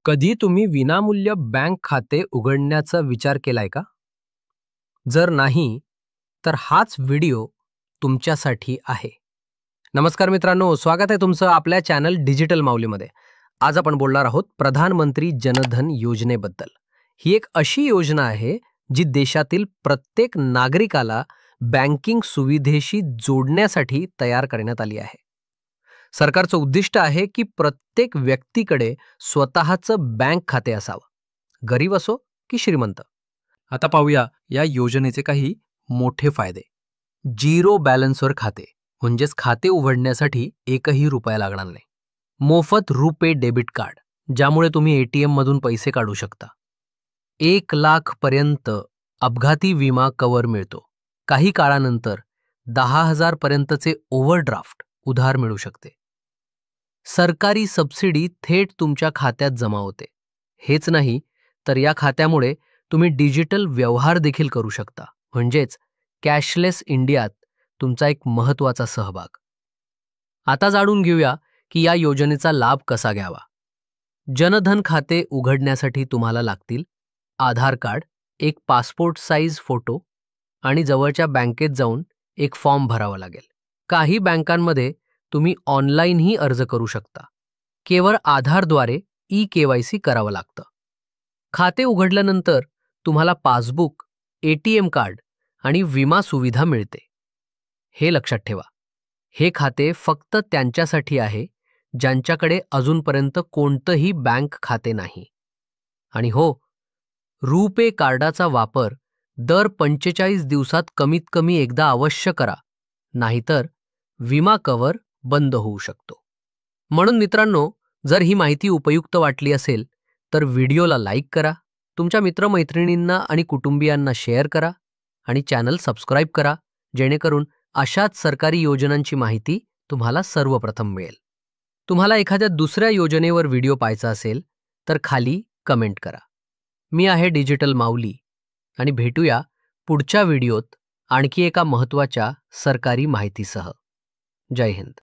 कधी तुम्ही विनामूल्य बँक खाते उघडण्याचा विचार केलाय का? जर नाही, तर हाच व्हिडिओ तुमच्यासाठी आहे. नमस्कार मित्रांनो, स्वागत आहे तुमचं आपल्या चॅनल डिजिटल माऊलीमध्ये. आज आपण बोलणार आहोत प्रधानमंत्री जनधन योजनेबद्दल. ही एक अशी योजना आहे जी देशातील प्रत्येक नागरिकाला बँकिंग सुविधेशी जोडण्यासाठी तयार करण्यात आली आहे. सरकारचं उद्दिष्ट आहे की प्रत्येक व्यक्तीकडे स्वतःचं बँक खाते असावं, गरीब असो की श्रीमंत. आता पाहूया या योजनेचे काही मोठे फायदे. झिरो बॅलन्सवर खाते म्हणजेच खाते उघडण्यासाठी एकही रुपया लागणार नाही. मोफत रुपे डेबिट कार्ड, ज्यामुळे तुम्ही ATM मधून पैसे काढू शकता. 1,00,000 पर्यंत अपघाती विमा कव्हर मिळतो. काही काळानंतर 10,000 पर्यंतचे ओव्हरड्राफ्ट उधार मिळू शकते. सरकारी सबसिडी थेट तुमच्या खात्यात जमा होते. हेच नाही तर या खात्यामुळे तुम्ही डिजिटल व्यवहार देखील करू शकता, म्हणजेच कॅशलेस इंडियात तुमचा एक महत्त्वाचा सहभाग. आता जाणून घेऊया की या योजनेचा लाभ कसा घ्यावा. जनधन खाते उघडण्यासाठी तुम्हाला लागतील आधार कार्ड, एक पासपोर्ट साईज फोटो आणि जवळच्या बँकेत जाऊन एक फॉर्म भरावा लागेल. काही बँकांमध्ये तुम्ही ऑनलाईनही अर्ज करू शकता. केवळ आधारद्वारे eKYC करावं लागतं. खाते उघडल्यानंतर तुम्हाला पासबुक, ATM कार्ड आणि विमा सुविधा मिळते. हे लक्षात ठेवा, हे खाते फक्त त्यांच्यासाठी आहे ज्यांच्याकडे अजूनपर्यंत कोणतंही बँक खाते नाही. आणि हो, रुपे कार्डाचा वापर दर 45 दिवसात कमीत कमी एकदा अवश्य करा, नाहीतर विमा कव्हर बंद होऊ शकतो. म्हणून मित्रांनो, जर ही माहिती उपयुक्त वाटली असेल तर व्हिडिओला लाईक करा, तुमच्या मित्रमैत्रिणींना आणि कुटुंबियांना शेअर करा आणि चॅनल सबस्क्राईब करा, जेणेकरून अशाच सरकारी योजनांची माहिती तुम्हाला सर्वप्रथम मिळेल. तुम्हाला एखाद्या दुसऱ्या योजनेवर व्हिडिओ पाहायचा असेल तर खाली कमेंट करा. मी आहे डिजिटल माऊली आणि भेटूया पुढच्या व्हिडिओत आणखी एका महत्त्वाच्या सरकारी माहितीसह. जय हिंद.